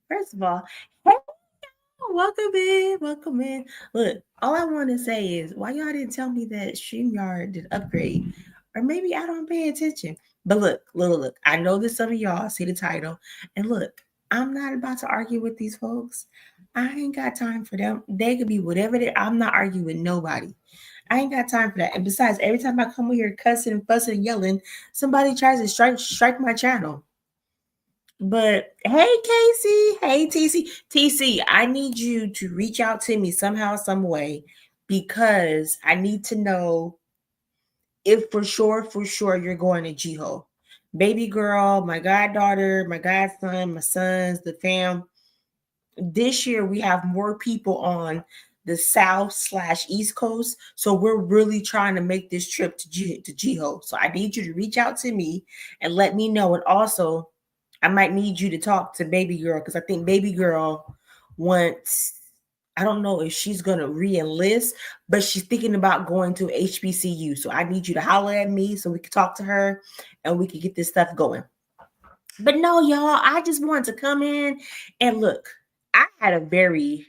First of all, hey, welcome in, welcome in. Look, all I want to say is why y'all didn't tell me that StreamYard did upgrade, or maybe I don't pay attention. But look. I know that some of y'all see the title, and look, I'm not about to argue with these folks. I ain't got time for them. They could be whatever they. I'm not arguing with nobody. I ain't got time for that. And besides, every time I come over here cussing and fussing and yelling, somebody tries to strike my channel. But hey, Casey, hey, TC, I need you to reach out to me somehow, some way, because I need to know if for sure, you're going to Jiho. Baby girl, my goddaughter, my godson, my sons, the fam. This year we have more people on the south/east coast, so we're really trying to make this trip to Jiho. So I need you to reach out to me and let me know. And also, I might need you to talk to baby girl because I think baby girl wants. I don't know if she's gonna re-enlist, but she's thinking about going to HBCU. So I need you to holler at me so we can talk to her and we can get this stuff going. But no, y'all, I just wanted to come in and look. I had a very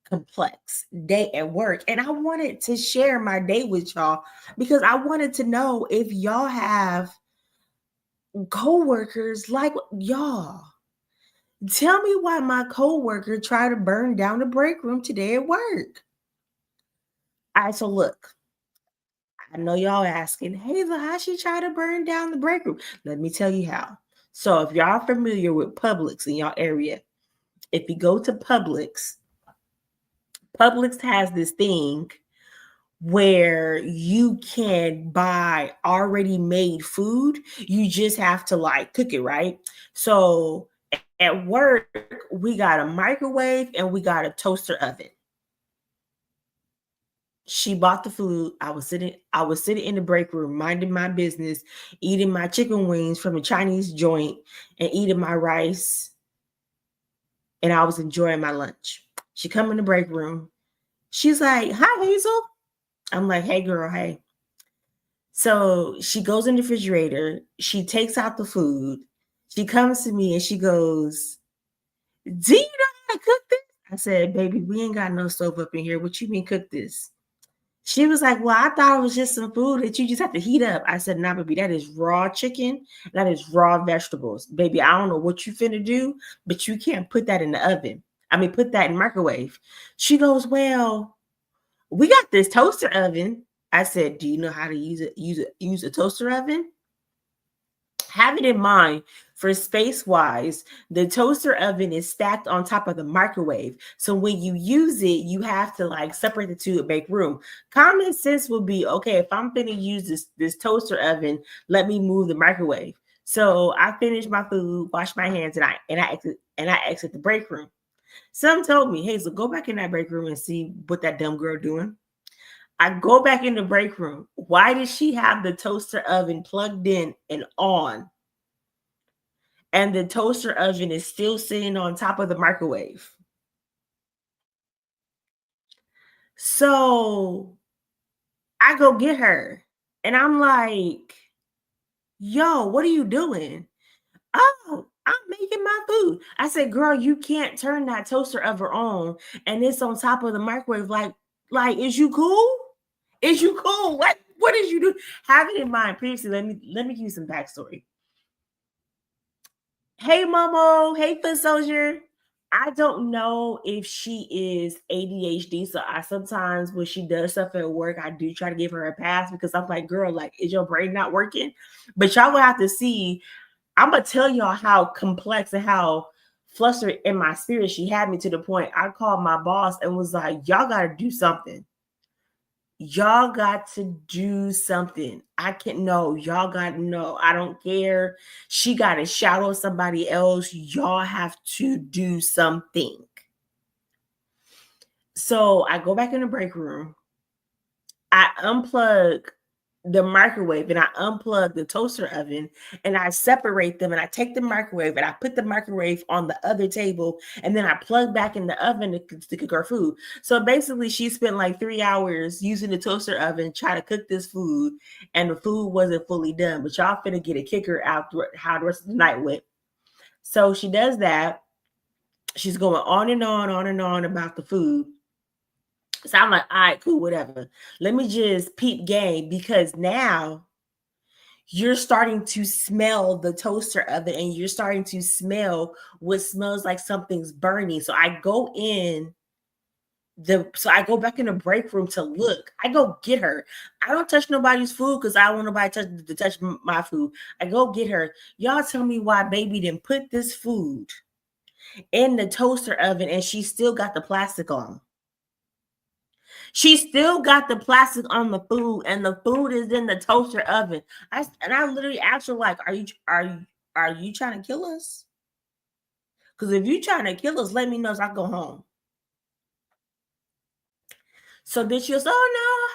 complex day at work, and I wanted to share my day with y'all because I wanted to know if y'all have coworkers like y'all. Tell me why my coworker tried to burn down the break room today at work. All right, so look, I know y'all asking, Hazel, how she try to burn down the break room? Let me tell you how. So if y'all familiar with Publix in y'all area, if you go to Publix has this thing where you can buy already made food. You just have to like cook it, right? So at work, we got a microwave and we got a toaster oven. She bought the food. I was sitting in the break room, minding my business, eating my chicken wings from a Chinese joint and eating my rice, and I was enjoying my lunch. She come in the break room. She's like, "Hi, Hazel." I'm like, "Hey, girl, hey." So she goes in the refrigerator. She takes out the food. She comes to me and she goes, "Do you know how to cook this?" I said, "Baby, we ain't got no stove up in here. What you mean cook this?" She was like, "Well, I thought it was just some food that you just have to heat up." I said, "Nah, baby, that is raw chicken. That is raw vegetables. Baby, I don't know what you finna do, but you can't put that in the oven. I mean, put that in microwave." She goes, "Well, we got this toaster oven." I said, "Do you know how to use a toaster oven?" Have it in mind for space wise, the toaster oven is stacked on top of the microwave. So when you use it, you have to like separate the two and make room. Common sense would be okay, if I'm going to use this toaster oven, let me move the microwave. So I finished my food, washed my hands, and I exit the break room. Some told me, Hazel, go back in that break room and see what that dumb girl doing. I go back in the break room. Why does she have the toaster oven plugged in and on? And the toaster oven is still sitting on top of the microwave. So I go get her and I'm like, "Yo, what are you doing?" "Oh, I'm making my food." I said, "Girl, you can't turn that toaster oven on and it's on top of the microwave. Like, is you cool? Is you cool? What did you do?" Have it in mind previously. Let me give you some backstory. Hey, Momo. Hey, Foot Soldier. I don't know if she is ADHD. So I sometimes when she does stuff at work, I do try to give her a pass because I'm like, "Girl, like, is your brain not working?" But y'all will have to see. I'm gonna tell y'all how complex and how flustered in my spirit she had me to the point I called my boss and was like, "Y'all gotta do something. Y'all got to do something. I can't no, y'all got no, I don't care. She got to shadow somebody else. Y'all have to do something." So I go back in the break room. I unplug the microwave and I unplug the toaster oven and I separate them and I take the microwave and I put the microwave on the other table and then I plug back in the oven to cook her food. So basically, she spent like 3 hours using the toaster oven trying to cook this food, and the food wasn't fully done. But y'all finna get a kicker out how the rest of the night went. So she does that. She's going on and on about the food. So I'm like, all right, cool, whatever. Let me just peep game, because now you're starting to smell the toaster oven and you're starting to smell what smells like something's burning. So I go back in the break room to look. I go get her. I don't touch nobody's food because I don't want nobody to touch my food. I go get her. Y'all tell me why baby didn't put this food in the toaster oven and she still got the plastic on. She still got the plastic on the food, and the food is in the toaster oven. I literally asked her, like, are you trying to kill us? Because if you trying to kill us, let me know so I can go home. So then she goes, oh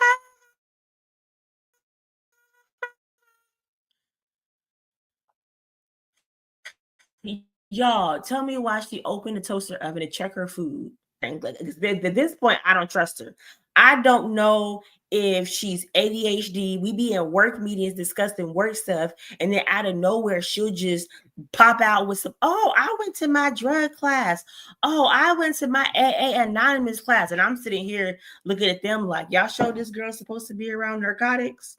no, y'all, tell me why she opened the toaster oven to check her food. At this point, I don't trust her. I don't know if she's ADHD. We be in work meetings discussing work stuff, and then out of nowhere, she'll just pop out with some, oh, I went to my drug class. Oh, I went to my AA anonymous class. And I'm sitting here looking at them like, y'all sure this girl's supposed to be around narcotics?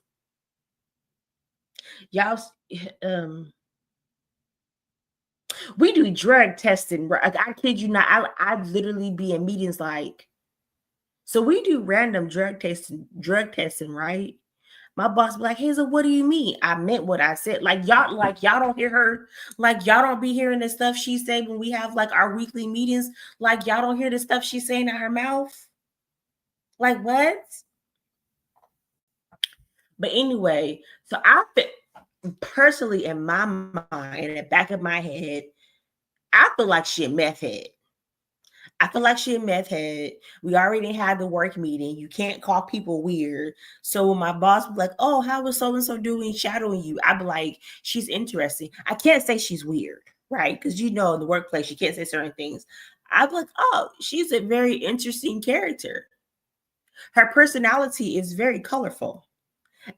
Y'all, we do drug testing. I kid you not. I literally be in meetings like, so we do random drug testing, right? My boss be like, Hazel, what do you mean? I meant what I said. Like y'all don't hear her, like y'all don't be hearing the stuff she say when we have like our weekly meetings. Like y'all don't hear the stuff she's saying out her mouth. Like what? But anyway, so I personally in my mind, in the back of my head, I feel like she a meth head. I feel like she a meth head. We already had the work meeting. You can't call people weird. So when my boss was like, oh, how was so-and-so doing shadowing you? I'd be like, she's interesting. I can't say she's weird, right? Because in the workplace, you can't say certain things. I'd be like, oh, she's a very interesting character. Her personality is very colorful.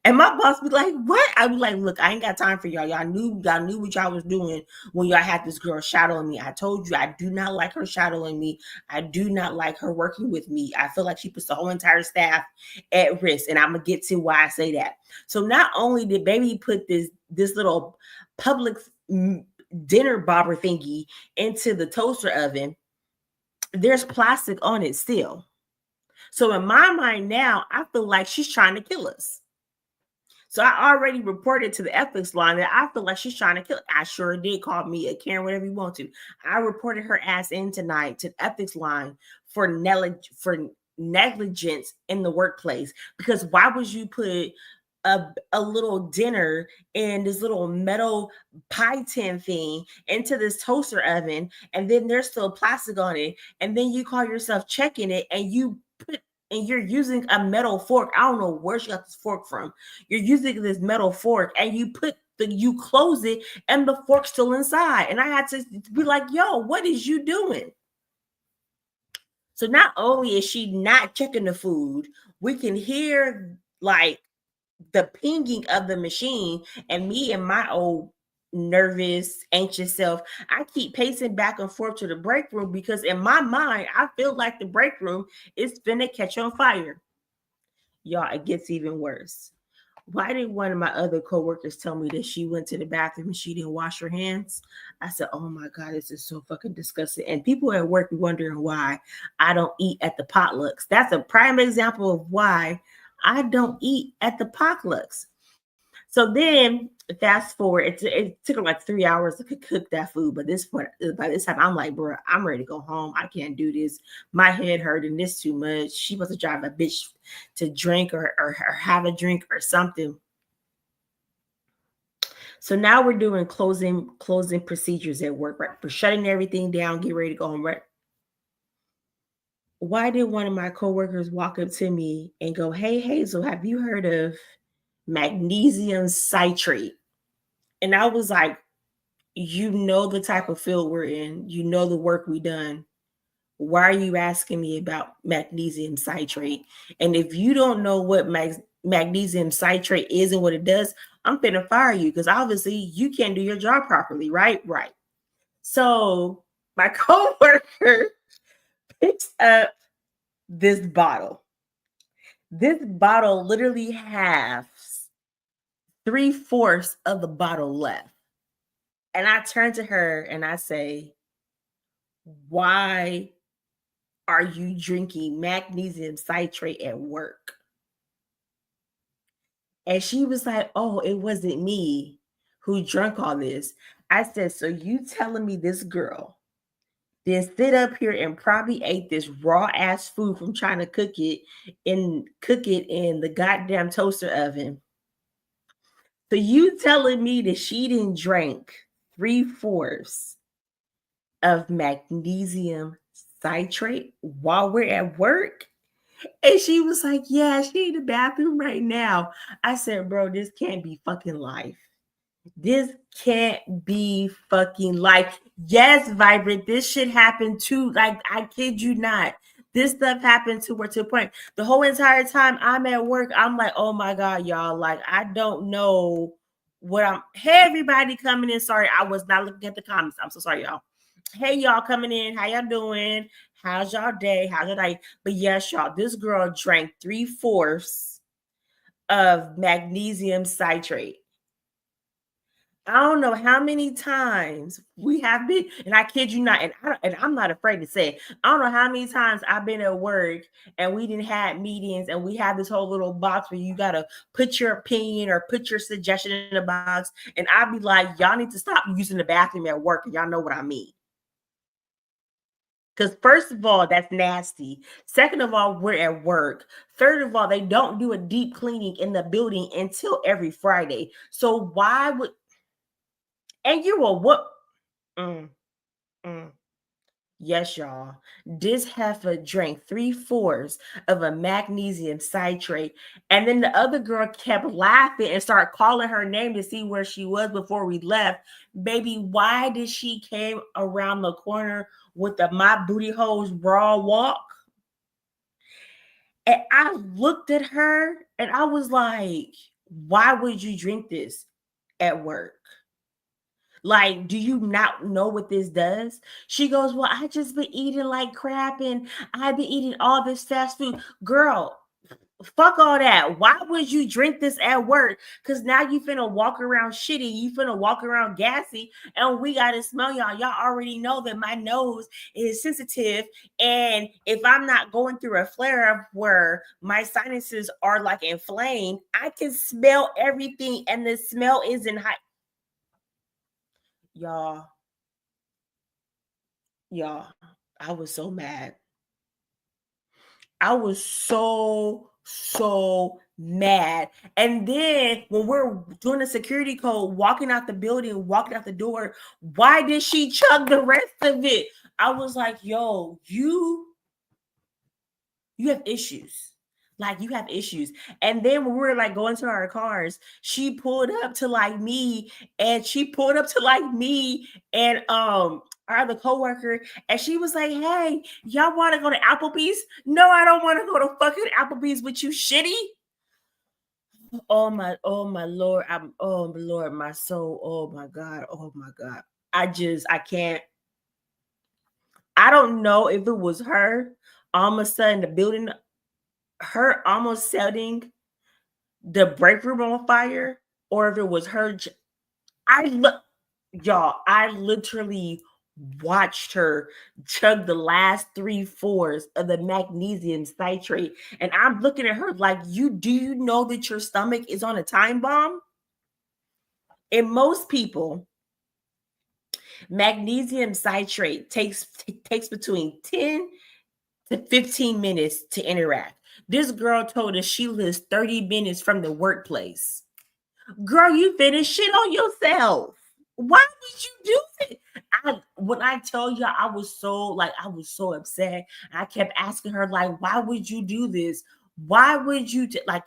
And my boss be like, what? I be like, look, I ain't got time for y'all. Y'all knew what y'all was doing when y'all had this girl shadowing me. I told you I do not like her shadowing me. I do not like her working with me. I feel like she puts the whole entire staff at risk. And I'm gonna get to why I say that. So not only did baby put this little public dinner bobber thingy into the toaster oven, there's plastic on it still. So in my mind now, I feel like she's trying to kill us. So I already reported to the ethics line that I feel like she's trying to kill. I sure did. Call me a Karen, whatever you want to. I reported her ass in tonight to the ethics line for negligence in the workplace. Because why would you put a little dinner in this little metal pie tin thing into this toaster oven, and then there's still plastic on it, and then you call yourself checking it, and you're using a metal fork. I don't know where she got this fork from. You're using this metal fork and you close it and the fork's still inside. And I had to be like, yo, what is you doing? So not only is she not checking the food, we can hear like the pinging of the machine, and me and my old nervous, anxious self, I keep pacing back and forth to the break room because in my mind, I feel like the break room is finna catch on fire. Y'all, it gets even worse. Why did one of my other coworkers tell me that she went to the bathroom and she didn't wash her hands? I said, oh my God, this is so fucking disgusting. And people at work be wondering why I don't eat at the potlucks. That's a prime example of why I don't eat at the potlucks. So then fast forward, it took her like 3 hours to cook that food. But by this time, I'm like, bro, I'm ready to go home. I can't do this. My head hurting this too much. She must have drive a bitch to drink or have a drink or something. So now we're doing closing procedures at work, right? For shutting everything down, get ready to go home, right? Why did one of my coworkers walk up to me and go, hey, Hazel, have you heard of magnesium citrate? And I was like, the type of field we're in, the work we done. Why are you asking me about magnesium citrate? And if you don't know what magnesium citrate is and what it does, I'm finna fire you because obviously you can't do your job properly, right? Right. So My coworker picks up this bottle. This bottle literally has 3/4 of the bottle left. And I turn to her and I say, why are you drinking magnesium citrate at work? And she was like, oh, it wasn't me who drank all this. I said, so you telling me this girl then sit up here and probably ate this raw ass food from trying to cook it in the goddamn toaster oven. So you telling me that she didn't drink 3/4 of magnesium citrate while we're at work? And she was like, yeah, she in the bathroom right now. I said, bro, this can't be fucking life. This can't be fucking life. Yes, Vibrant, this shit happened too. Like, I kid you not. This stuff happened to her to a point. The whole entire time I'm at work, I'm like, oh my God, y'all. Like, I don't know what I'm. Hey, everybody coming in. Sorry, I was not looking at the comments. I'm so sorry, y'all. Hey, y'all coming in. How y'all doing? How's y'all day? How's your night? But yes, y'all, this girl drank 3/4 of magnesium citrate. I don't know how many times we have been, and I kid you not, and I'm not afraid to say, I don't know how many times I've been at work and we didn't have meetings and we have this whole little box where you gotta put your opinion or put your suggestion in the box, and I'd be like, y'all need to stop using the bathroom at work, and y'all know what I mean. Because first of all, that's nasty. Second of all, we're at work. Third of all, they don't do a deep cleaning in the building until every Friday. So why would and you will what? Mm, mm. Yes, y'all. This heifer drank 3/4 of a magnesium citrate, and then the other girl kept laughing and started calling her name to see where she was before we left. Baby, why did she came around the corner with the my booty holes raw walk? And I looked at her and I was like, why would you drink this at work? Like, do you not know what this does? She goes, well, I just been eating like crap and I've been eating all this fast food. Girl, fuck all that. Why would you drink this at work? Because now you finna walk around shitty. You finna walk around gassy. And we gotta smell y'all. Y'all already know that my nose is sensitive. And if I'm not going through a flare up where my sinuses are like inflamed, I can smell everything. And the smell isn't high. Y'all, y'all, I was so mad. I was so mad. And then when we're doing the security code, walking out the building, walking out the door, why did she chug the rest of it? I was like, yo, you have issues. Like you have issues. And then when we were like going to our cars, she pulled up to like me and our other coworker, and she was like, hey, y'all want to go to Applebee's? No, I don't want to go to fucking Applebee's with you, shitty. Oh my Lord. Oh my Lord, my soul. Oh my God. Oh my God. I can't. I don't know if it was her all of a sudden the building, her almost setting the break room on fire, or if it was her. I look, y'all, I literally watched her chug the last 3/4 of the magnesium citrate, and I'm looking at her like, do you know that your stomach is on a time bomb? And most people, magnesium citrate takes between 10 to 15 minutes to interact. This girl told us she lives 30 minutes from the workplace. Girl, you finished shit on yourself. Why would you do it? When I tell you, I was so upset. I kept asking her, like, why would you do this? Why would you like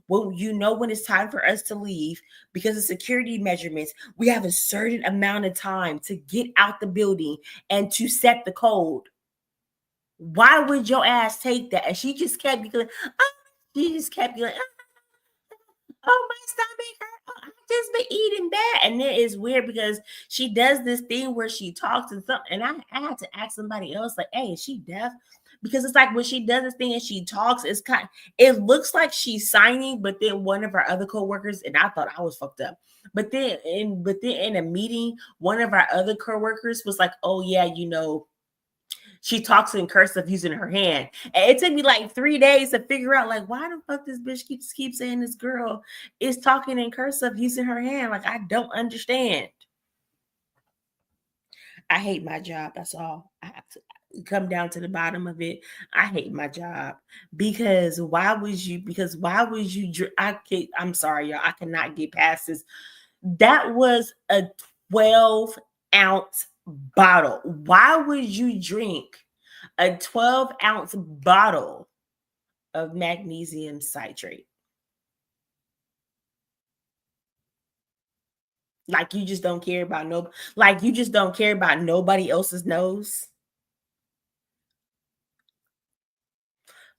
when it's time for us to leave because of security measurements, we have a certain amount of time to get out the building and to set the code. Why would your ass take that? And she just kept going, oh, she just kept going, oh, my stomach hurt. Oh, just been eating bad. And then it's weird because she does this thing where she talks and something. And I had to ask somebody else, like, hey, is she deaf? Because it's like when she does this thing and she talks, it looks like she's signing, but then one of our other coworkers, and I thought I was fucked up. But then in a meeting, one of our other coworkers was like, oh yeah, she talks in cursive using her hand. And it took me like 3 days to figure out, like, why the fuck this bitch keeps saying this girl is talking in cursive using her hand? Like, I don't understand. I hate my job. That's all. I have to come down to the bottom of it. I hate my job because I'm sorry, y'all. I cannot get past this. That was a 12-ounce bottle. Why would you drink a 12-ounce bottle of magnesium citrate? Like you just don't care about nobody else's nose.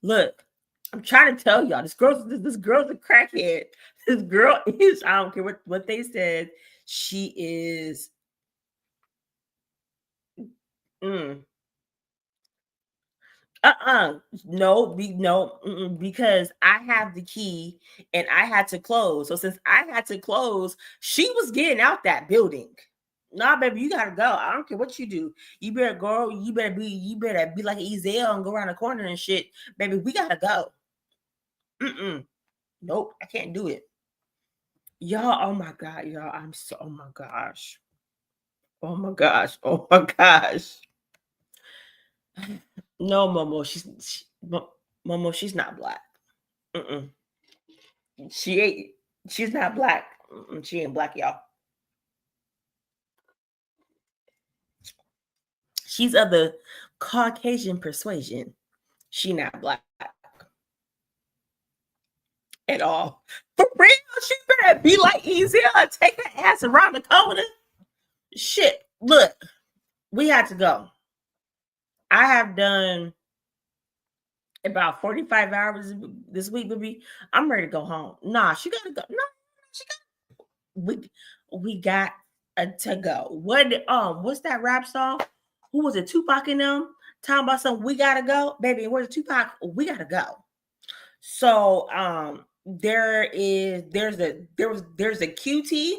Look, I'm trying to tell y'all, this girl's a crackhead. This girl is, I don't care what they said. She is mm, because I have the key and I had to close. So since I had to close, she was getting out that building. Nah, baby, you gotta go. I don't care what you do. You better go. You better be like Ezel and go around the corner and shit. Baby, we gotta go. Nope, I can't do it. Y'all, oh my God, y'all. Oh my gosh. Oh my gosh. Oh my gosh. No, Momo, Momo, she's not black. Mm-mm. She ain't. She's not black. She ain't black, y'all. She's of the Caucasian persuasion. She not black at all. For real, she better be like easy and take her ass around the corner. Shit, look, we had to go. I have done about 45 hours this week, baby. I'm ready to go home. Nah, she gotta go. No, she got we got to go. What's that rap song? Who was it? Tupac and them talking about something. We gotta go, baby. Where's Tupac? We gotta go. So there's a QT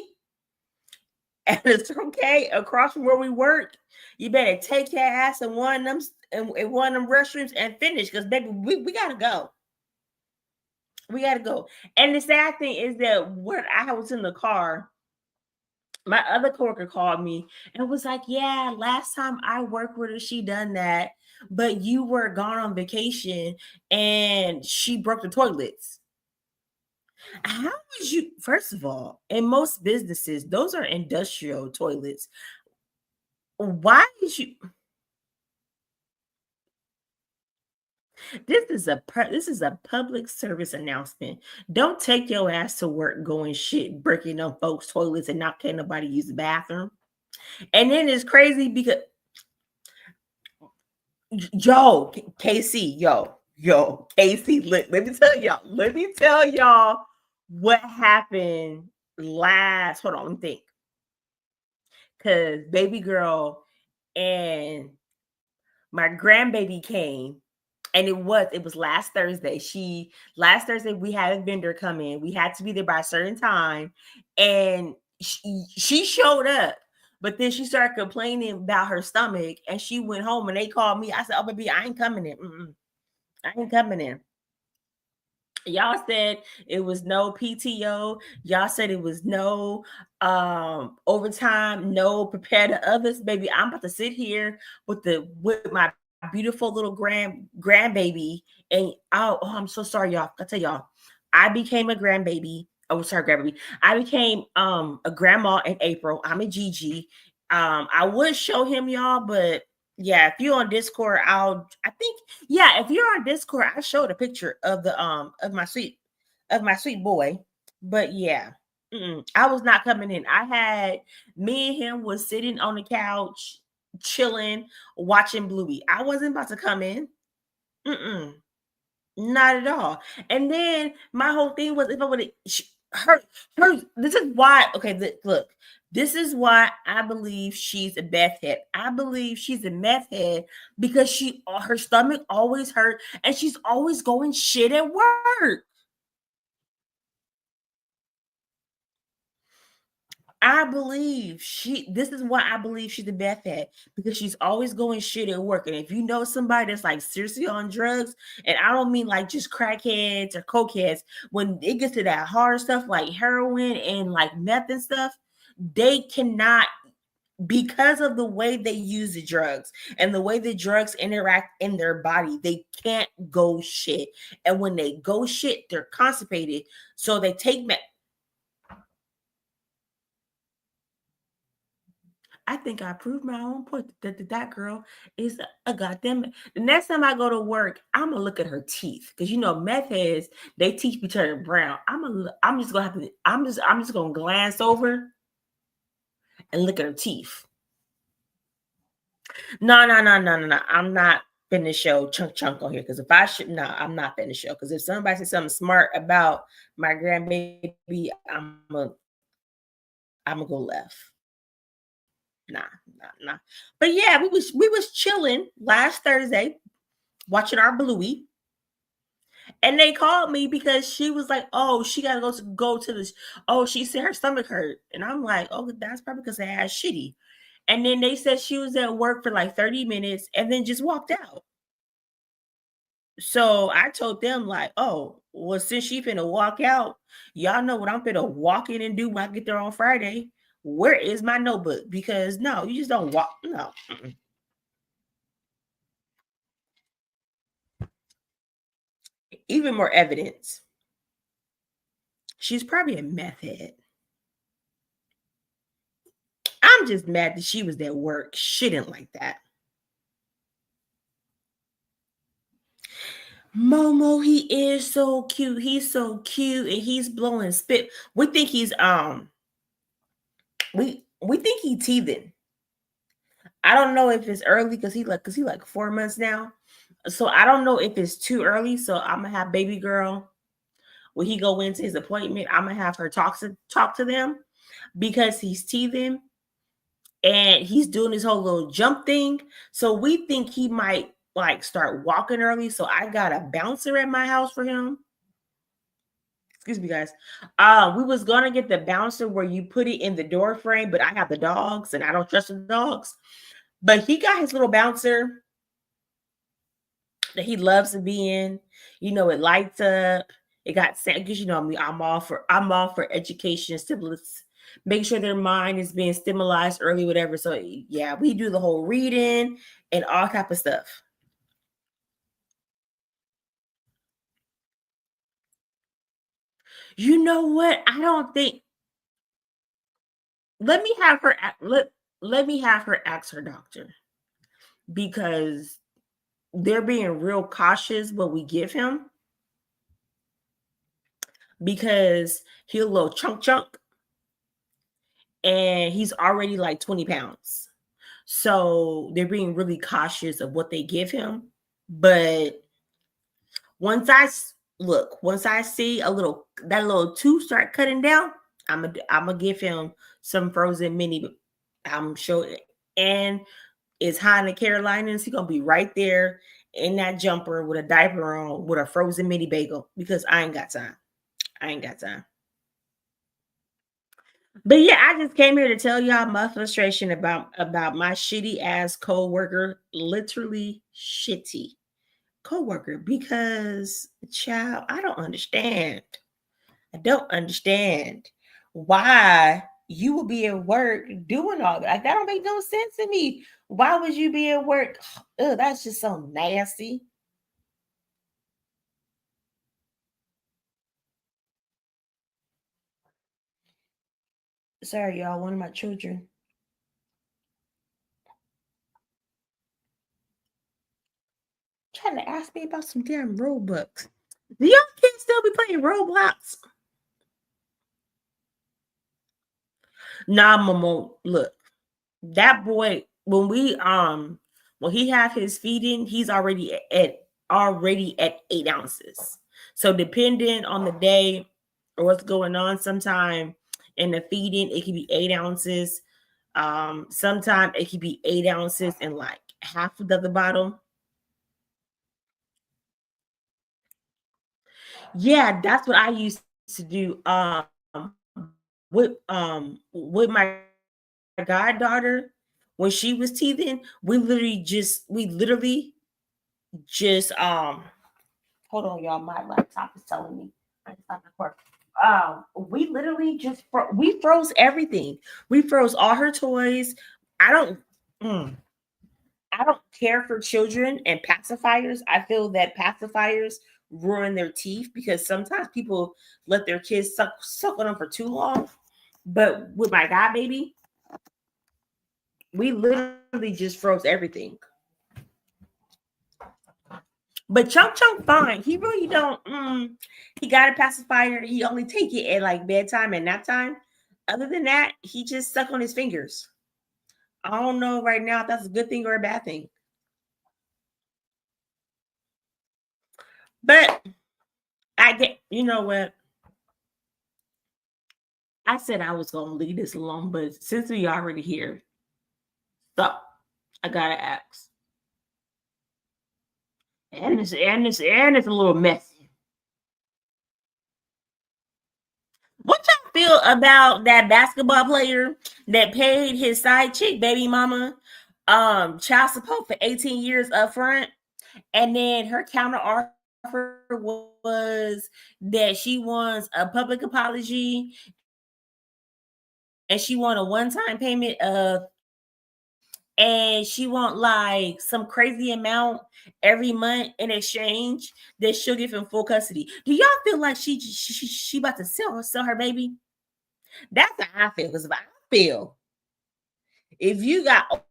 and a okay across from where we work. You better take your ass in one of them restrooms and finish because baby, we gotta go. We gotta go. And the sad thing is that when I was in the car, my other coworker called me and was like, "Yeah, last time I worked with her, she done that, but you were gone on vacation and she broke the toilets." How would you? First of all, in most businesses, those are industrial toilets. Why did you? This is a public service announcement. Don't take your ass to work going shit, breaking up folks' toilets and not letting nobody use the bathroom. And then it's crazy because yo, KC, KC, let me tell y'all what happened last. Hold on, let me think. Cause baby girl and my grandbaby came and it was last Thursday. Last Thursday we had a vendor come in. We had to be there by a certain time, and she showed up, but then she started complaining about her stomach, and she went home. And they called me. I said, "Oh, baby, I ain't coming in. I ain't coming in." Y'all said it was no PTO. Y'all said it was no overtime, no prepare to others. Baby, I'm about to sit here with my beautiful little grandbaby. And I'm so sorry, y'all. I tell y'all, I became a grandbaby. Oh, sorry, grandbaby. I became a grandma in April. I'm a Gigi. I would show him y'all, but yeah, if you're on Discord, if you're on Discord, I showed a picture of the of my sweet boy. But yeah, I was not coming in. Me and him was sitting on the couch, chilling, watching Bluey. I wasn't about to come in. Mm-mm, not at all. And then my whole thing was if I would her her this is why okay look, this is why I believe she's a meth head. I believe she's a meth head because her stomach always hurt and she's always going shit at work. I believe this is why I believe she's a meth head because she's always going shit at work. And if you know somebody that's like seriously on drugs, and I don't mean like just crackheads or cokeheads, when it gets to that hard stuff like heroin and like meth and stuff, they cannot, because of the way they use the drugs and the way the drugs interact in their body, they can't go shit. And when they go shit, they're constipated. So they take I think I proved my own point that girl is a goddamn. The next time I go to work, I'm gonna look at her teeth because you know meth heads, they teeth be turning brown. I'm just gonna have to. I'm just gonna glance over and look at her teeth. No. I'm not finna show chunk on here because if I should, no, I'm not finna show because if somebody says something smart about my grandbaby, I'm gonna go left. Nah. But yeah, we was chilling last Thursday watching our Bluey, and they called me because she was like, "Oh, she gotta go to this. Oh, she said her stomach hurt," and I'm like, "Oh, that's probably because they had shitty." And then they said she was at work for like 30 minutes and then just walked out. So I told them like, "Oh, well, since she finna walk out, y'all know what I'm finna walk in and do when I get there on Friday. Where is my notebook? Because no, you just don't walk. No, even more evidence. She's probably a meth head. I'm just mad that she was at work shitting like that. Momo, he is so cute. He's so cute and he's blowing spit. We think he teething. I don't know if it's early because he like 4 months now. So I don't know if it's too early. So I'm gonna have baby girl when he go into his appointment. I'm gonna have her talk to them because he's teething and he's doing this whole little jump thing. So we think he might like start walking early. So I got a bouncer at my house for him. Excuse me, guys. We was gonna get the bouncer where you put it in the door frame, but I have the dogs and I don't trust the dogs. But he got his little bouncer that he loves to be in. You know, it lights up. It got because you know me, I'm all for education, stimulus, make sure their mind is being stimulated early, whatever. So yeah, we do the whole reading and all type of stuff. You know what? I don't think let me have her let me have her ask her doctor because they're being real cautious what we give him because he'll little chunk and he's already like 20 pounds. So they're being really cautious of what they give him. But once I see that little tooth start cutting down, I'm gonna give him some frozen mini. I'm sure, and it's high in the Carolinas. He's gonna be right there in that jumper with a diaper on with a frozen mini bagel because I ain't got time. I ain't got time. But yeah, I just came here to tell y'all my frustration about my shitty ass coworker, literally shitty coworker. Because, child, I don't understand. I don't understand why you would be at work doing all that. Like that don't make no sense to me. Why would you be at work? Ugh, that's just so nasty. Sorry, y'all. One of my children trying to ask me about some damn Robux. Do y'all kids still be playing Roblox? Nah, Momo. Look, that boy. When he have his feeding, he's already at 8 ounces. So depending on the day, or what's going on. Sometime in the feeding, it can be 8 ounces. Sometimes it can be 8 ounces in like half of the bottle. Yeah, that's what I used to do. With my goddaughter when she was teething, we literally just hold on, y'all. My laptop is telling me. It's not gonna work. We literally we froze everything. We froze all her toys. I don't. mm, I don't care for children and pacifiers. I feel that pacifiers ruin their teeth because sometimes people let their kids suck on them for too long. But with my god baby, we literally just froze everything. But Chunk Chunk fine. He really don't. He got a pacifier. He only take it at like bedtime and nap time. Other than that, he just suck on his fingers. I don't know right now if that's a good thing or a bad thing. But I get, you know what? I said I was gonna leave this alone, but since we already here, so I gotta ask. And it's a little messy. What y'all feel about that basketball player that paid his side chick baby mama child support for 18 years up front, and then her counter offer was that she wants a public apology and she want a one-time payment of and she want like some crazy amount every month in exchange that she'll give him full custody. Do y'all feel like she about to sell her baby? That's how I feel. Because if I feel if you got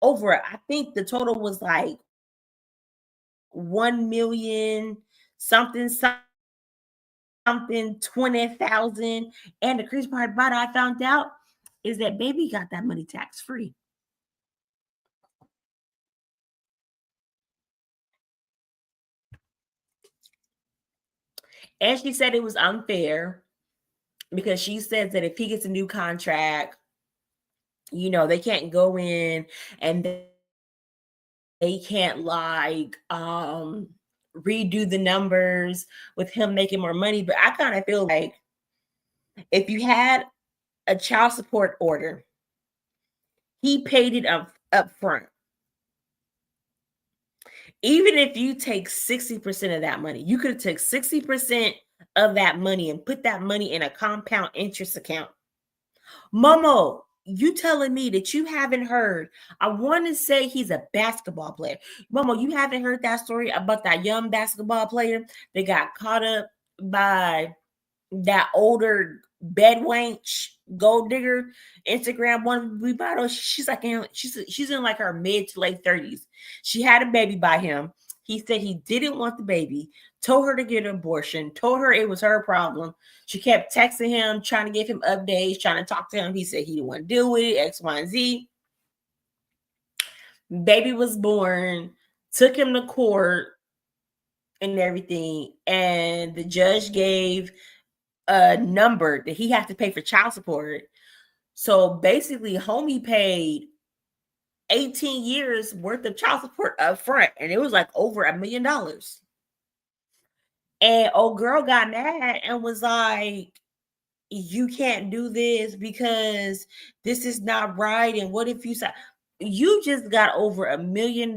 over, I think the total was like 1 million something something 20,000. And the crazy part about it, I found out is that baby got that money tax free. And she said it was unfair because she says that if he gets a new contract, they can't go in and they can't like redo the numbers with him making more money. But I kind of feel like if you had a child support order, he paid it up front. Even if you take 60% of that money, you could have took 60% of that money and put that money in a compound interest account. Momo, you telling me that you haven't heard? I want to say he's a basketball player. Momo, you haven't heard that story about that young basketball player that got caught up by that older bed wench gold digger Instagram one we bought her. She's in like her mid to late 30s. She had a baby by him. He said he didn't want the baby, told her to get an abortion, told her it was her problem. She kept texting him, trying to give him updates, trying to talk to him. He said he didn't want to deal with it, X, Y, and Z. Baby was born, took him to court and everything. And the judge gave a number that he had to pay for child support. So basically, homie paid 18 years worth of child support up front, and it was like over $1 million. And old girl got mad and was like, you can't do this because this is not right. And what if you just got over $1 million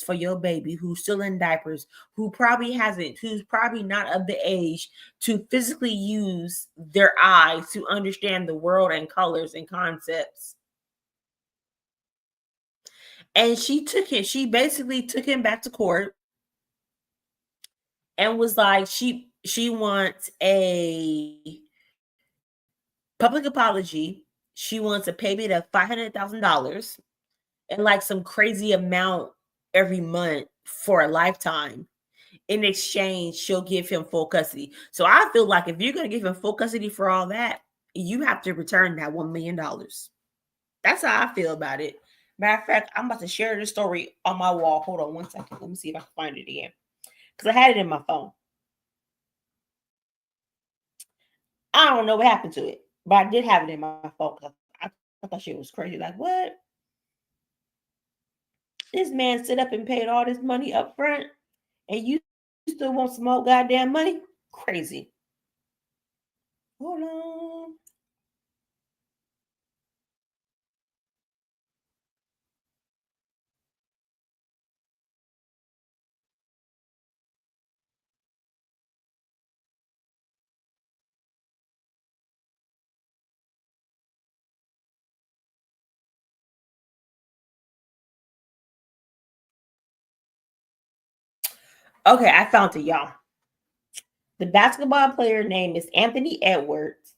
for your baby who's still in diapers, who's probably not of the age to physically use their eyes to understand the world and colors and concepts. And she basically took him back to court and was like, she wants a public apology. She wants a payment of $500,000 and like some crazy amount every month for a lifetime. In exchange, she'll give him full custody. So I feel like if you're going to give him full custody for all that, you have to return that $1 million. That's how I feel about it. Matter of fact, I'm about to share this story on my wall. Hold on 1 second. Let me see if I can find it again because I had it in my phone. I don't know what happened to it, but I did have it in my phone. I thought shit was crazy. Like, what? This man sit up and paid all this money up front, and you still want some more goddamn money? Crazy. Hold on. Okay, I found it, y'all. The basketball player name is Anthony Edwards.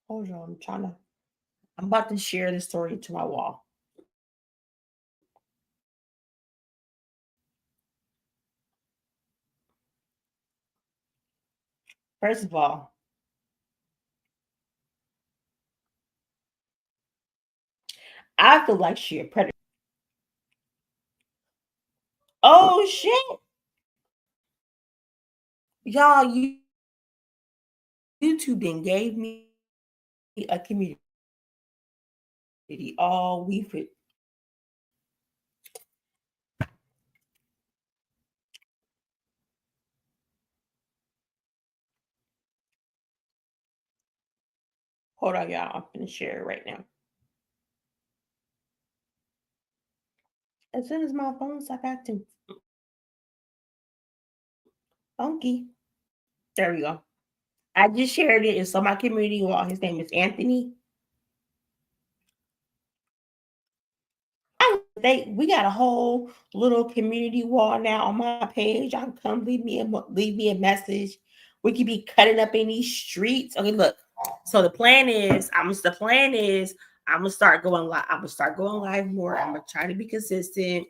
Hold on, I'm about to share this story to my wall. First of all, I feel like she a predator. Oh shit, y'all! YouTube then gave me a community all week. Hold on, y'all. I'm gonna share it right now. As soon as my phone stopped acting funky, there we go. I just shared it. It's on my community wall. His name is Anthony. We got a whole little community wall now on my page. Y'all can come leave me a message. We could be cutting up in these streets. Okay, look. So the plan is I'm gonna start going live. I'm gonna start going live more. I'm gonna try to be consistent.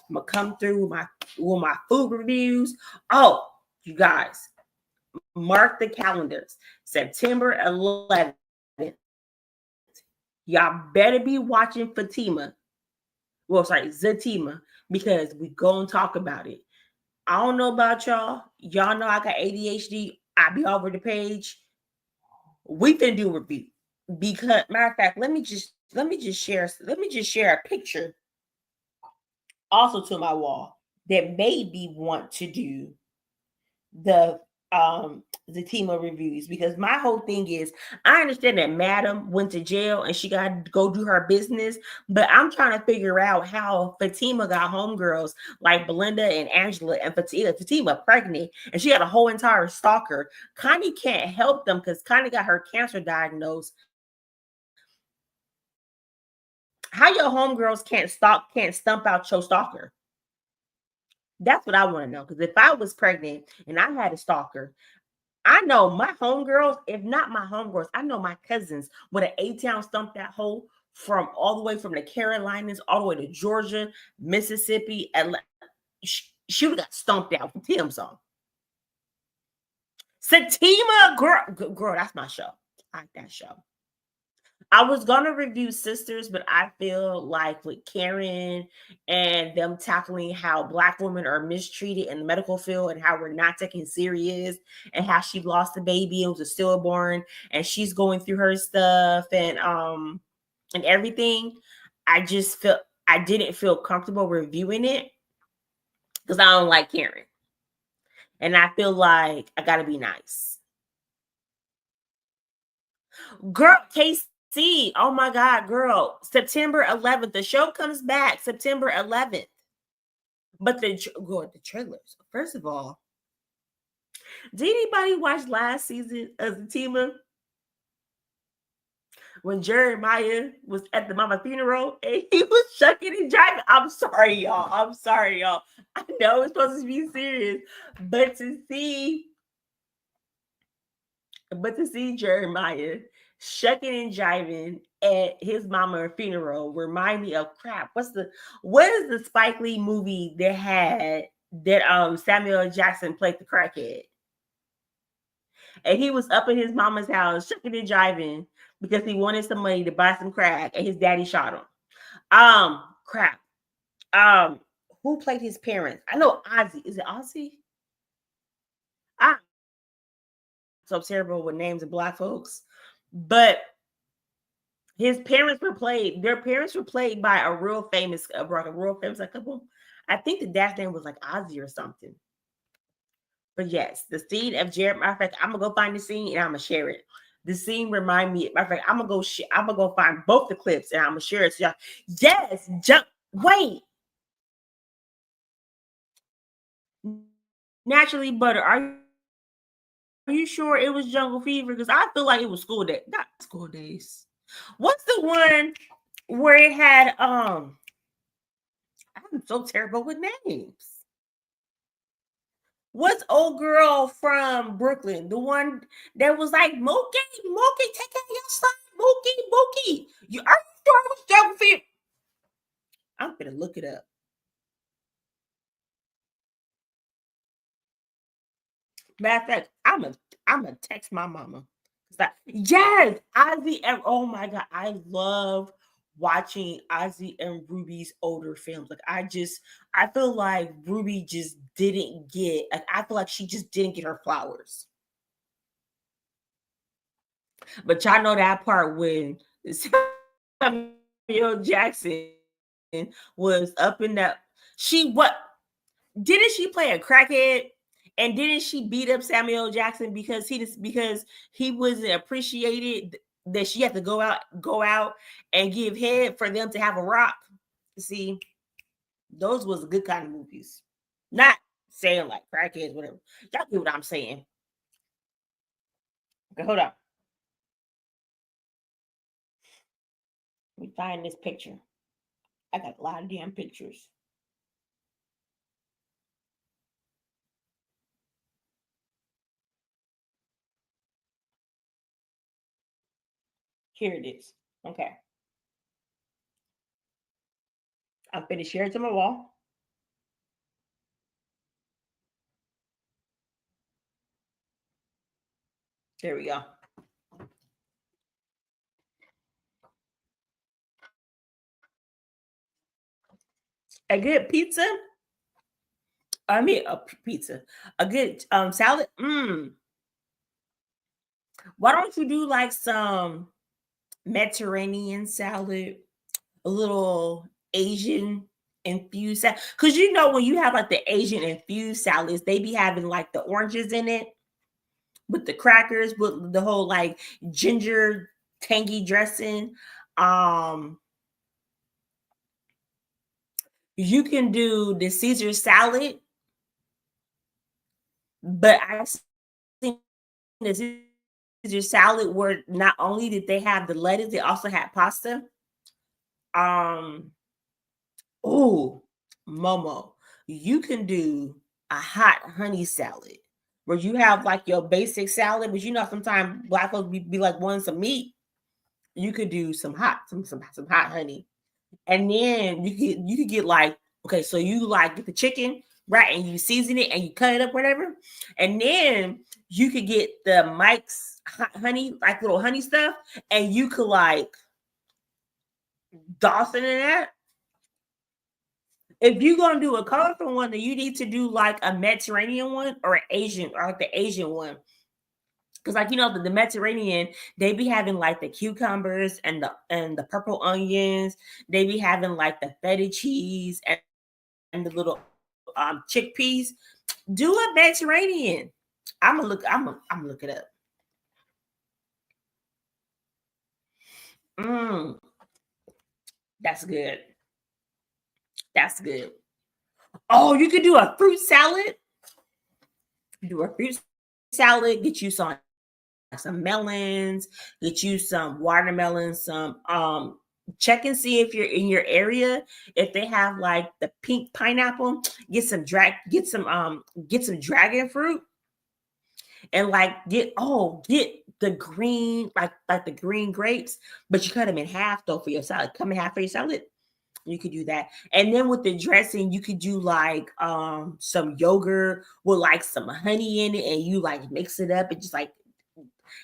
I'm gonna come through with my food reviews. Oh, you guys, mark the calendars. September 11th. Y'all better be watching Fatima. Well, sorry, Zatima, because we go and talk about it. I don't know about y'all. Y'all know I got ADHD. I be over the page. We can do a review. Because matter of fact, let me just share a picture also to my wall that made me want to do the the team of reviews, because my whole thing is I understand that Madam went to jail and she got to go do her business, but I'm trying to figure out how Fatima got homegirls like Belinda and Angela, and Fatima pregnant, and she had a whole entire stalker. Connie can't help them because Connie got her cancer diagnosed. How your homegirls can't stump out your stalker? That's what I want to know. Because if I was pregnant and I had a stalker, I know my homegirls, if not my homegirls, I know my cousins would have A-Town stumped that hole from all the way from the Carolinas, all the way to Georgia, Mississippi. She would have got stumped out from Tim's song. Satima, girl, that's my show. I like that show. I was gonna review Sisters, but I feel like with Karen and them tackling how Black women are mistreated in the medical field and how we're not taken serious, and how she lost a baby and was a stillborn, and she's going through her stuff and everything. I didn't feel comfortable reviewing it because I don't like Karen, and I feel like I gotta be nice. Girl, KC, oh my God, girl, September 11th. The show comes back September 11th. But the trailers. First of all, did anybody watch last season of the team when Jeremiah was at the mama funeral and he was shucking and jiving? I'm sorry, y'all. I'm sorry, y'all. I know it's supposed to be serious, but to see Jeremiah shucking and jiving at his mama funeral remind me of crap. What is the Spike Lee movie that had that Samuel L. Jackson played the crackhead? And he was up in his mama's house shucking and jiving because he wanted some money to buy some crack, and his daddy shot him. Crap. Um, who played his parents? I know Ozzy. Is it Ozzy? I'm so terrible with names of black folks, but his parents were played. Their parents were played by a real famous, a real famous couple. I think the dad's name was like Ozzy or something. But yes, the scene of Jared. Matter of fact, I'm gonna go find the scene and I'm gonna share it. The scene remind me. Matter of fact, I'm gonna go find both the clips and I'm gonna share it to y'all. Yes, jump. Wait, naturally butter. Are you sure it was Jungle Fever? Because I feel like it was school day, not school days. What's the one where it had? I'm so terrible with names. What's old girl from Brooklyn? The one that was like, Mookie, Mookie, take care of your son, Mookie, Mookie. You are you sure it was Jungle Fever? I'm gonna look it up. Matter of fact, I'm gonna text my mama. It's like, yes, Ozzy and oh my god, I love watching Ozzy and Ruby's older films. Like I feel like Ruby just didn't get like I feel like she just didn't get her flowers. But y'all know that part when Samuel Jackson was up in that she what didn't she play a crackhead? And didn't she beat up Samuel Jackson because he wasn't appreciated that she had to go out and give head for them to have a rock? See, those was good kind of movies. Not saying like crackheads, whatever. Y'all get what I'm saying. Okay, hold on. Let me find this picture. I got a lot of damn pictures. Here it is. Okay. I'm finna share it to my wall. There we go. A good pizza. I mean a pizza. A good salad. Why don't you do like some Mediterranean salad, a little Asian infused salad? Because you know when you have like the Asian infused salads, they be having like the oranges in it with the crackers, with the whole like ginger tangy dressing. Um, you can do the Caesar salad, but I've seen the Caesar salad where not only did they have the lettuce, they also had pasta. Um, oh, Momo, you can do a hot honey salad where you have like your basic salad, but you know sometimes black folks be like wanting some meat. You could do some hot honey, and then you could get like okay, so you like get the chicken right, and you season it and you cut it up whatever, and then you could get the Mike's hot honey like little honey stuff, and you could like Dawson in that. If you're gonna do a colorful one, then you need to do like a Mediterranean one or an Asian or like the Asian one. Cause like you know the Mediterranean, they be having like the cucumbers and the purple onions. They be having like the feta cheese and the little chickpeas. Do a Mediterranean. I'm gonna look it up. Mm, that's good. That's good. Oh, you could do a fruit salad. Do a fruit salad. Get you some melons, get you some watermelons, some check and see if you're in your area if they have like the pink pineapple, get some dragon fruit and like get the green like the green grapes, but you cut them in half though for your salad. Come in half for your salad. You could do that. And then with the dressing, you could do like some yogurt with like some honey in it and you like mix it up and just like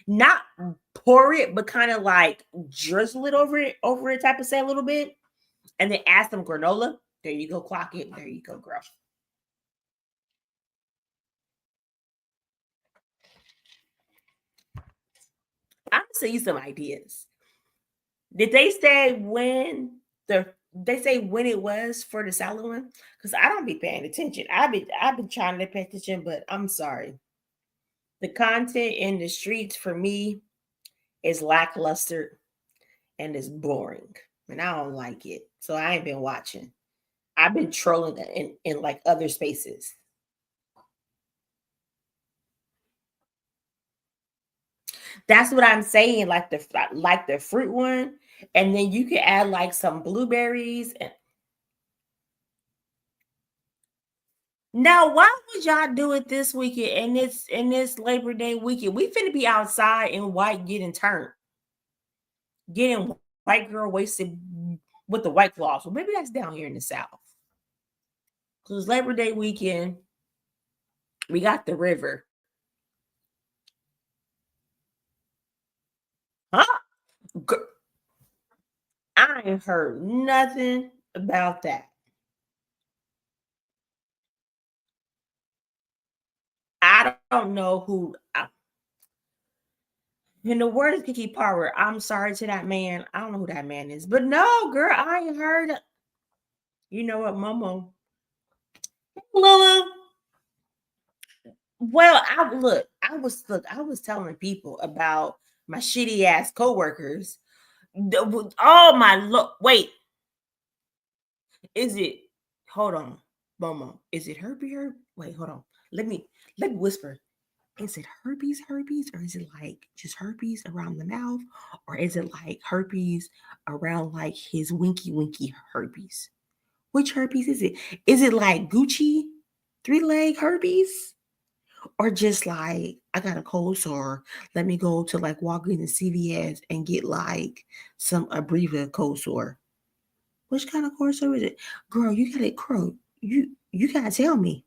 not pour it, but kind of like drizzle it over it type of say a little bit, and then add some granola. There you go, clock it. There you go, girl. I'm gonna send you some ideas. Did they say when they say when it was for the salad one? Because I don't be paying attention. I've been trying to pay attention, but I'm sorry. The content in the streets for me is lackluster and it's boring. And I don't like it. So I ain't been watching. I've been trolling in like other spaces. That's what I'm saying, like the fruit one, and then you can add like some blueberries. And now, why would y'all do it this weekend and it's in this Labor Day weekend? We finna be outside in white getting turned, getting white girl wasted with the white claws. Well, maybe that's down here in the South. Because Labor Day weekend, we got the river. Huh? I ain't heard nothing about that. I don't know who. In the words of Kiki Power, I'm sorry to that man. I don't know who that man is, but no, girl, I ain't heard. You know what, Momo? Lulu. Well, I was telling people about my shitty ass coworkers. Oh my look, wait, is it? Hold on, Momo. Is it herpes? Wait, hold on. Let me whisper. Is it herpes, or is it like just herpes around the mouth, or is it like herpes around like his winky herpes? Which herpes is it? Is it like Gucci 3-leg herpes? Or just like I got a cold sore. Let me go to like Walgreens and CVS and get like some Abreva cold sore. Which kind of cold sore is it? Girl, you gotta you gotta tell me.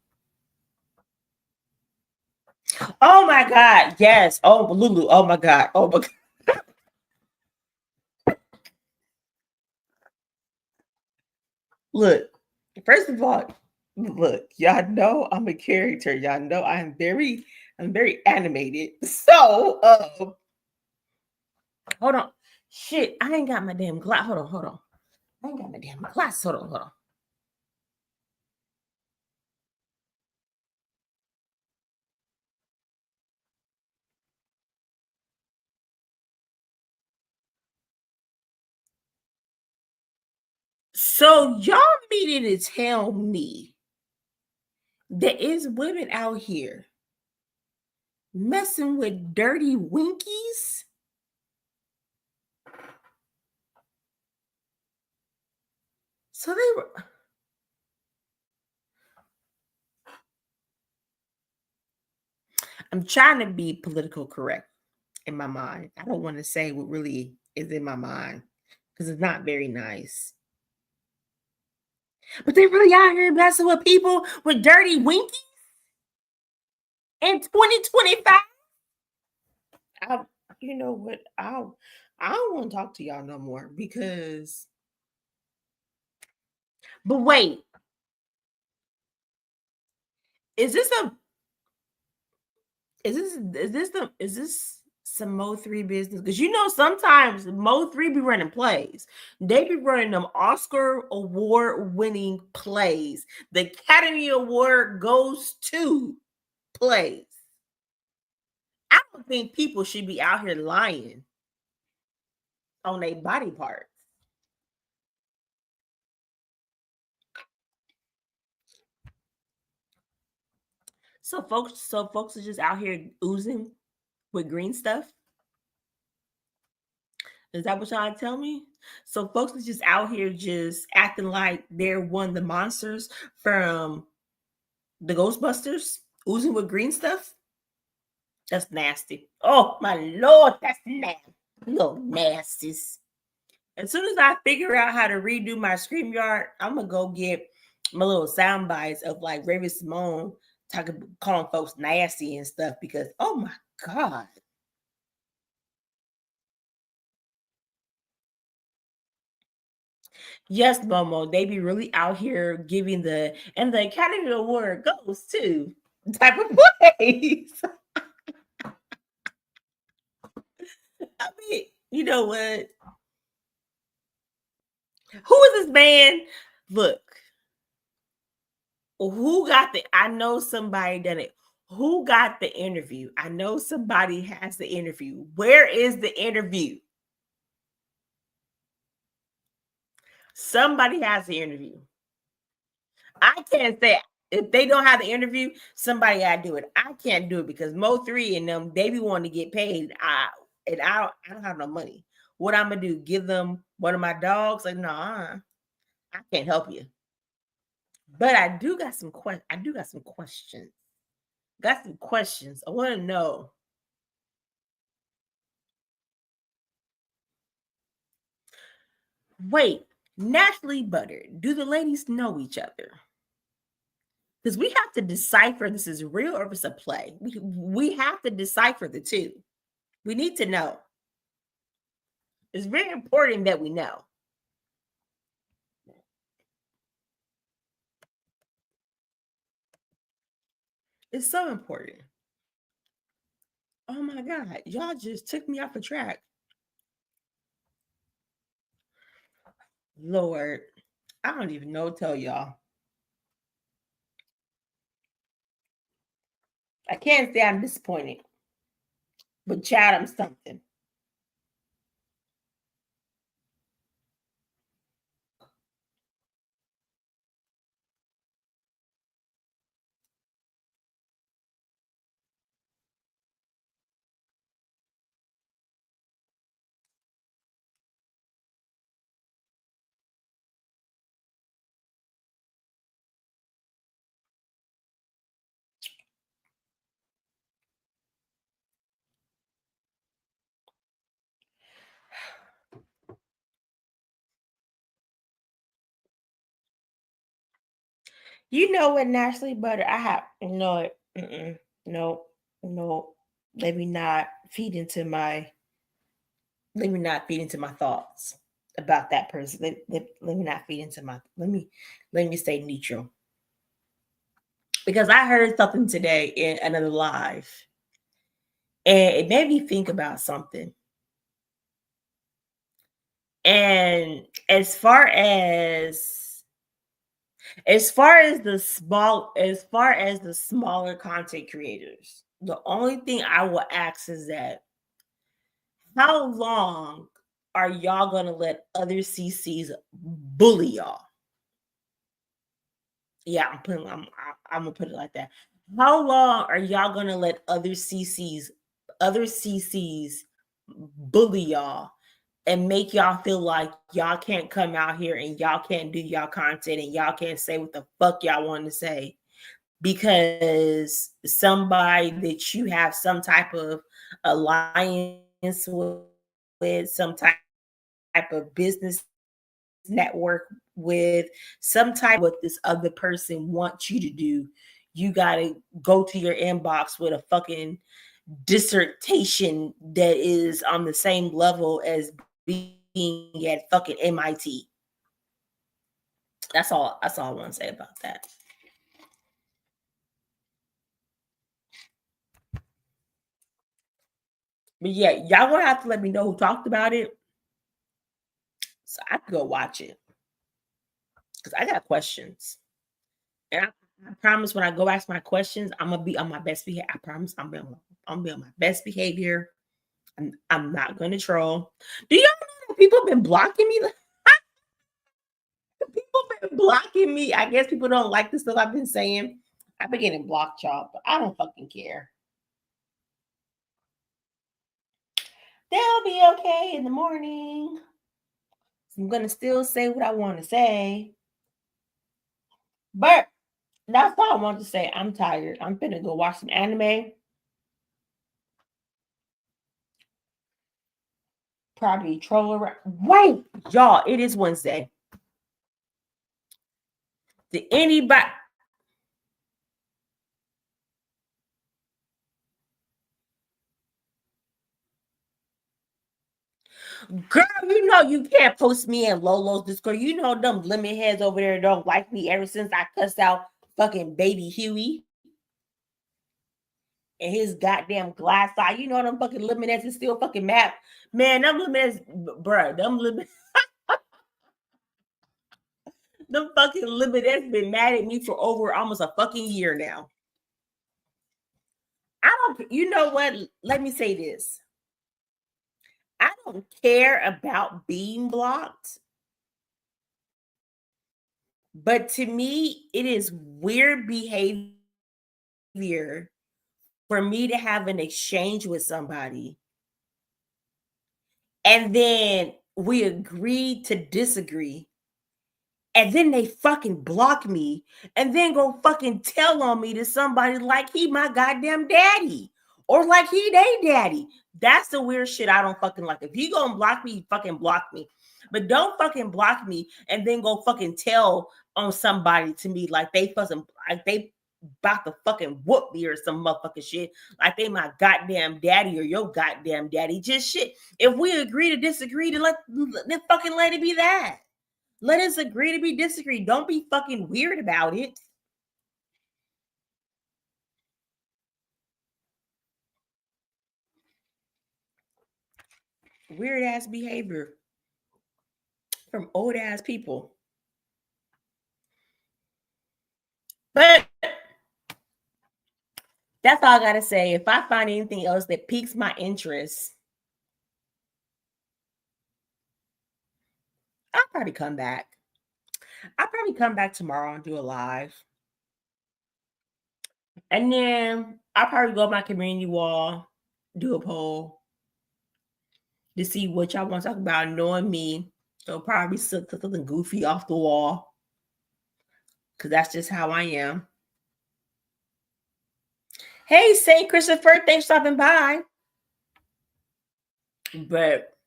Oh my God. Yes. Oh Lulu. Oh my God. Oh my God. Look, first of all, look, y'all know I'm a character. Y'all know I'm very animated. So hold on. Shit, I ain't got my damn glass. Hold on. I ain't got my damn glass. Hold on. So y'all meaning to tell me there is women out here messing with dirty winkies? So they were. I'm trying to be political correct in my mind. I don't want to say what really is in my mind because it's not very nice. But they really out here messing with people with dirty winkies in 2025. I, you know what? I don't want to talk to y'all no more because. But wait, is this a is this some Mo3 business? Because you know sometimes Mo3 be running plays. They be running them Oscar award winning plays. The Academy Award goes to plays. I don't think people should be out here lying on their body parts. So folks are just out here oozing with green stuff. Is that what y'all tell me? So folks are just out here just acting like they're one of the monsters from the Ghostbusters, oozing with green stuff. That's nasty. Oh my lord, that's nasty. Little nasties. As soon as I figure out how to redo my StreamYard, I'm gonna go get my little sound bites of like Raven Simone talking, calling folks nasty and stuff because oh my god. Yes, Momo, they be really out here giving and the Academy Award goes to type of place. I mean, you know what? Who is this man? Look, who got I know somebody done it. Who got the interview? I know somebody has the interview. Where is the interview? Somebody has the interview. I can't say if they don't have the interview, somebody gotta do it. I can't do it because Mo3 and them, they be wanting to get paid. I don't have no money. What I'm gonna do? Give them one of my dogs? Like, nah, I can't help you. But I do got some questions. Got some questions. I want to know. Wait, naturally buttered. Do the ladies know each other? Because we have to decipher this is real or if it's a play. We have to decipher the two. We need to know. It's very important that we know. It's so important. Oh my God. Y'all just took me off a track. Lord, I don't even know what to tell y'all. I can't say I'm disappointed, but Chad, I'm something. You know what, naturally butter? I have no, no, no. Let me not feed into my. Let me not feed into my thoughts about that person. Let me not feed into my. Let me stay neutral because I heard something today in another live, and it made me think about something. And as far as the smaller content creators, the only thing I will ask is that how long are y'all gonna let other CCs bully y'all? Yeah, I'm gonna put it like that. How long are y'all gonna let other CCs bully y'all and make y'all feel like y'all can't come out here and y'all can't do y'all content and y'all can't say what the fuck y'all want to say because somebody that you have some type of alliance with some type of business network with some type what this other person wants you to do, you got to go to your inbox with a fucking dissertation that is on the same level as being at fucking MIT. That's all I want to say about that. But yeah, y'all gonna have to let me know who talked about it so I can go watch it because I got questions. And I promise when I go ask my questions, I'm gonna be on my best behavior. I promise I'm be on my best behavior. I'm not gonna troll. Do y'all know that people been blocking me? People been blocking me. I guess people don't like the stuff I've been saying. I've been getting blocked, y'all, but I don't fucking care. They'll be okay in the morning. I'm gonna still say what I want to say. But that's all I want to say. I'm tired. I'm finna go watch some anime. Probably troll around. Wait, y'all, it is Wednesday. Did anybody Girl, you know you can't post me in Lolo's Discord. You know them lemon heads over there don't like me ever since I cussed out fucking baby Huey and his goddamn glass eye. You know them fucking lemon heads is still fucking mad. Man, them lemon heads, bruh, them fucking lemon heads been mad at me for over almost a fucking year now. I don't, you know what? Let me say this. I don't care about being blocked, but to me, it is weird behavior for me to have an exchange with somebody and then we agree to disagree and then they fucking block me and then go fucking tell on me to somebody like he my goddamn daddy or like he they daddy. That's the weird shit I don't fucking like. If you gonna block me, fucking block me. But don't fucking block me and then go fucking tell on somebody to me like they fucking like they about to fucking whoop me or some motherfucking shit. Like they my goddamn daddy or your goddamn daddy. Just shit. If we agree to disagree, then then fucking let it be that. Let us agree to be disagree. Don't be fucking weird about it. Weird ass behavior from old ass people. But that's all I gotta say. If I find anything else that piques my interest, I'll probably come back. I'll probably come back tomorrow and do a live. And then I'll probably go on my community wall, do a poll to see what y'all want to talk about. Knowing me, it'll probably something goofy off the wall. Cause that's just how I am. Hey, St. Christopher, thanks for stopping by. But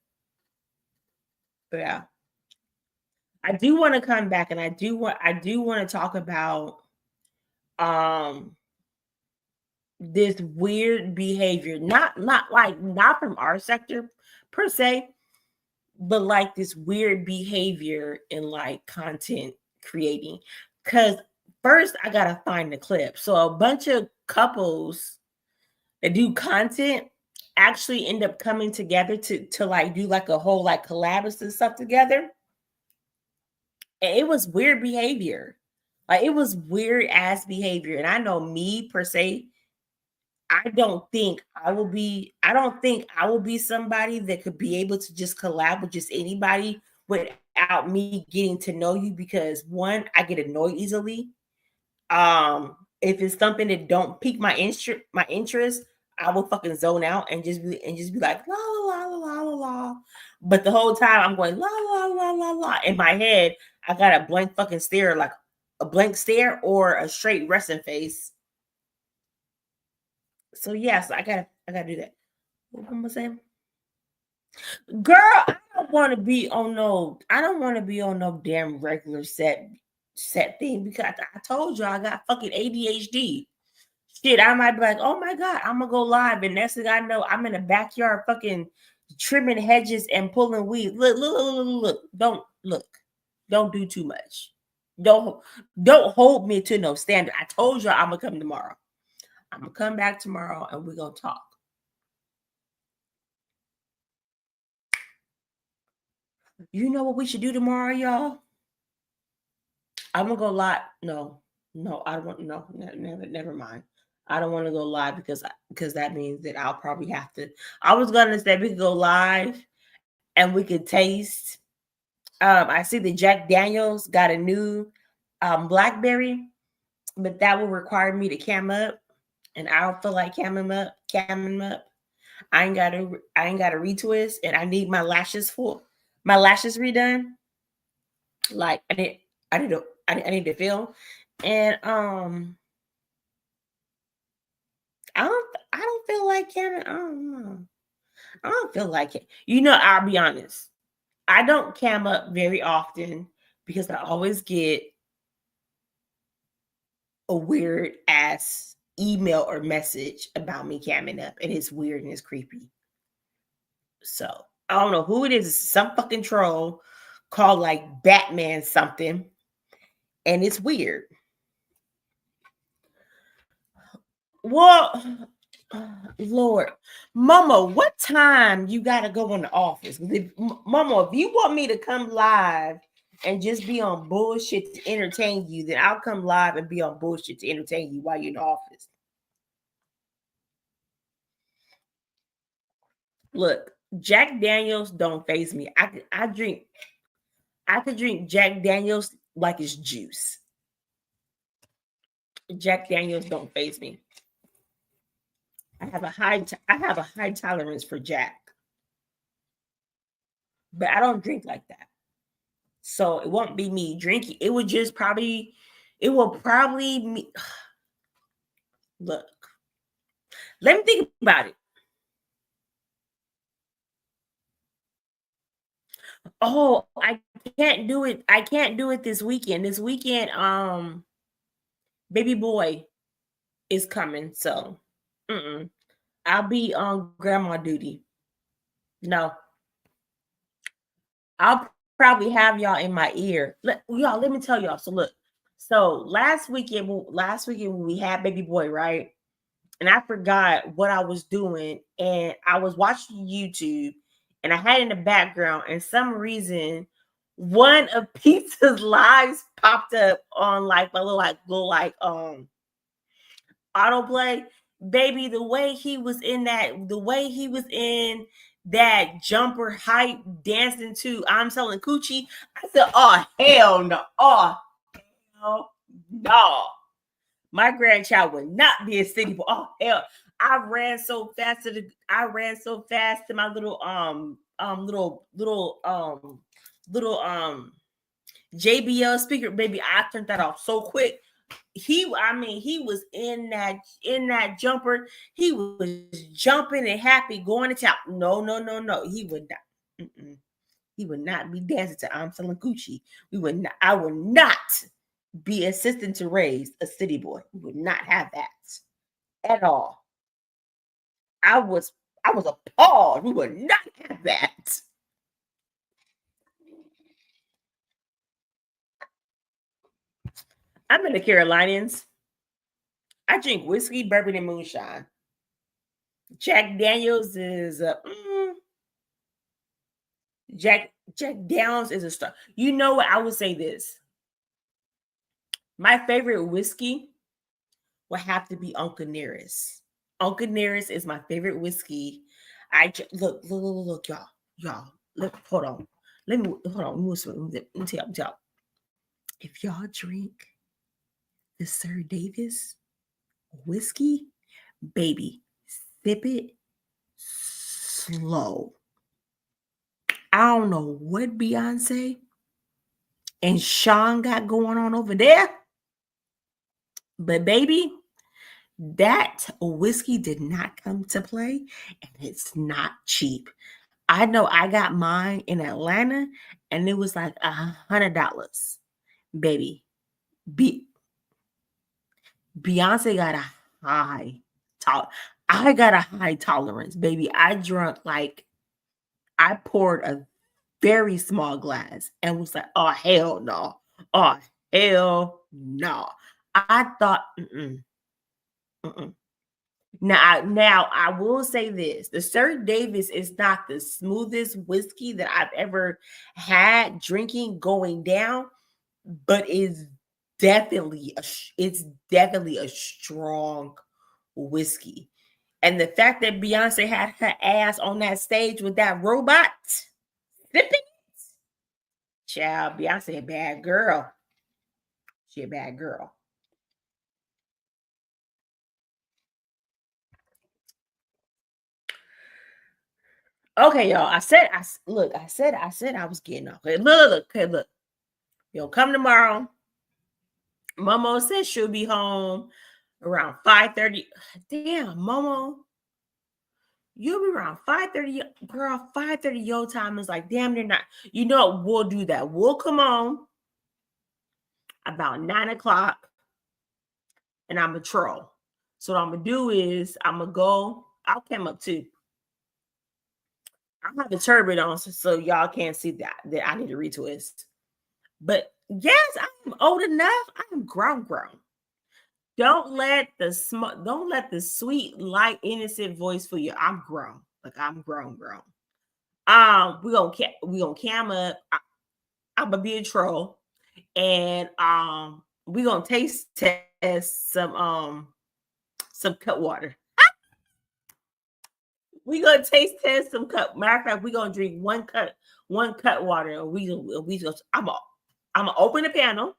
yeah, I do want to come back and I do want to talk about um this weird behavior. Not from our sector per se, but like this weird behavior in like content creating. Cause first I gotta find the clip. So a bunch of couples that do content actually end up coming together to like do like a whole like collabs and stuff together. And it was weird behavior. Like it was weird ass behavior. And I know me per se, I don't think I will be somebody that could be able to just collab with just anybody without me getting to know you because one, I get annoyed easily. If it's something that don't pique my interest, I will fucking zone out and just be like la la la la la la. But the whole time I'm going la la la la la. In my head, I got a blank fucking stare, like a blank stare or a straight resting face. So yes, I gotta do that. What am I saying? Girl, I don't want to be on no damn regular set thing because I told you I got fucking ADHD. Shit, I might be like, oh my God, I'm gonna go live. And next thing I know, I'm in the backyard fucking trimming hedges and pulling weeds. Look. Don't do too much. Don't don't hold me to no standard. I told you I'm gonna come tomorrow. I'm gonna come back tomorrow and we're gonna talk. You know what we should do tomorrow, y'all? I'm gonna go live. No, I don't want no, never mind. I don't want to go live because that means that I'll probably have to. I was gonna say we could go live and we could taste. I see that Jack Daniels got a new blackberry, but that will require me to cam up, and I don't feel like camming up. I ain't got a retwist, and I need my lashes redone. Like I need to feel, and I don't feel like camming. I don't know. I don't feel like it. You know, I'll be honest. I don't cam up very often because I always get a weird ass email or message about me camming up, and it's weird and it's creepy. So I don't know who it is. It's some fucking troll called like Batman something, and it's weird. Well, Lord, Mama, what time you gotta go in the office? Mama, if you want me to come live and just be on bullshit to entertain you, then I'll come live and be on bullshit to entertain you while you're in the office. Look, Jack Daniels don't faze me. I could drink Jack Daniels like it's juice. Jack Daniels don't faze me. I have a high tolerance for Jack, but I don't drink like that. So it won't be me drinking. It will probably me. Look, let me think about it. Oh, I can't do it. I can't do it this weekend. This weekend, baby boy is coming. So, mm-mm. I'll be on grandma duty. No, I'll probably have y'all in my ear. Y'all, let me tell y'all. So look, so last weekend when we had baby boy, right? And I forgot what I was doing, and I was watching YouTube, and I had in the background, and some reason one of Pizza's lives popped up on like my little autoplay. Baby, the way he was in that jumper hype dancing to I'm Selling Coochie. I said, oh hell no. Oh hell no. My grandchild would not be a city boy. Oh hell. I ran so fast to my little JBL speaker, baby. I turned that off so quick. He was in that jumper. He was jumping and happy going to town. No, no, no, no. He would not. Mm-mm. He would not be dancing to I'm Selling Gucci. We would not. I would not be assisting to raise a city boy. We would not have that at all. I was I was appalled. We would not have that. I'm in the Carolinians. I drink whiskey, bourbon, and moonshine. Jack Daniels is Jack Daniels is a star. You know what? I would say this. My favorite whiskey would have to be Uncle Nearest. Uncle Nearest is my favorite whiskey. Look, y'all. Hold on. Hold on. Let me tell y'all. If y'all drink the Sir Davis whiskey, baby, sip it slow. I don't know what Beyonce and Sean got going on over there, but baby, that whiskey did not come to play, and it's not cheap. I know I got mine in Atlanta, and it was like $100, baby. Be- Beyonce got a high tol- I got a high tolerance, baby. I poured a very small glass and was like, oh hell no. Oh hell no. I thought mm-mm. Now I will say this: the Sir Davis is not the smoothest whiskey that I've ever had drinking going down, but it's definitely a strong whiskey. And the fact that Beyonce had her ass on that stage with that robot sipping, child, Beyonce a bad girl. She a bad girl. Okay, y'all. I said I was getting off. Okay, look. You'll come tomorrow. Momo says she'll be home around 5:30. Damn, Momo. You'll be around 5:30. Girl, 5:30 your time is like, damn, they're not. You know what? We'll do that. We'll come on about 9 o'clock and I'm a troll. So what I'm gonna do is I'm gonna go. I'll come up too. I have a turban on, so y'all can't see that I need to retwist. But yes, I'm old enough. I'm grown. Don't let the sweet, light, innocent voice fool you. I'm grown. Like I'm grown. We gonna cam up. I'm gonna be a troll, and we gonna taste test some cut water. We gonna taste test some cut. Matter of fact, we gonna drink one cut water, and we just I'm gonna open the panel,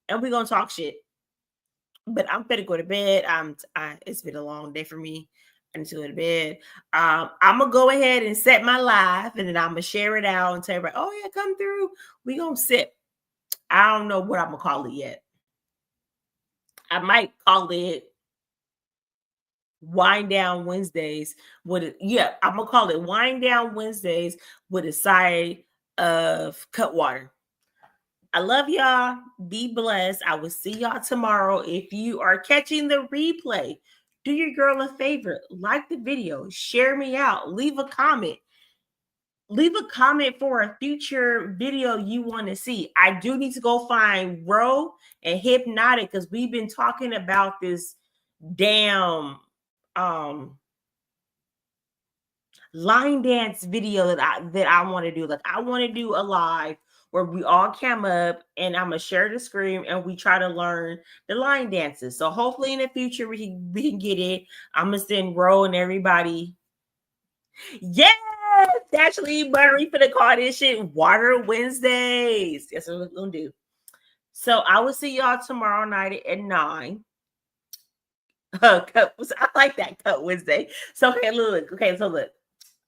and we gonna talk shit. But I'm gonna go to bed. It's been a long day for me. I need to go to bed. I'm gonna go ahead and set my live, and then I'm gonna share it out and tell everybody, "Oh yeah, come through. We gonna sip." I don't know what I'm gonna call it yet. I might call it Wind Down Wednesdays I'm gonna call it Wind Down Wednesdays with a side of cut water. I love y'all. Be blessed. I will see y'all tomorrow. If you are catching the replay, do your girl a favor. Like the video, share me out, leave a comment. Leave a comment for a future video you want to see. I do need to go find Ro and Hypnotic because we've been talking about this damn line dance video that I want to do. Like I want to do a live where we all cam up and I'm gonna share the screen and we try to learn the line dances. So hopefully in the future we can get it. I'm gonna send Ro and everybody. Yes, actually buttery for the call this shit Water Wednesdays. That's what we're gonna do. So I will see y'all tomorrow night at 9. I like that cut Wednesday. So okay, look.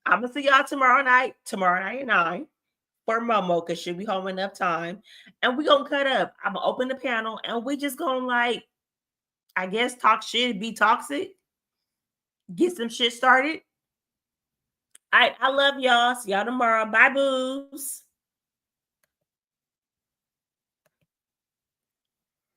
I'm gonna see y'all tomorrow night at 9 for Momo because she'll be home enough time. And we gonna cut up. I'm gonna open the panel and we just gonna like, I guess talk shit, be toxic, get some shit started. I love y'all. See y'all tomorrow. Bye, boos.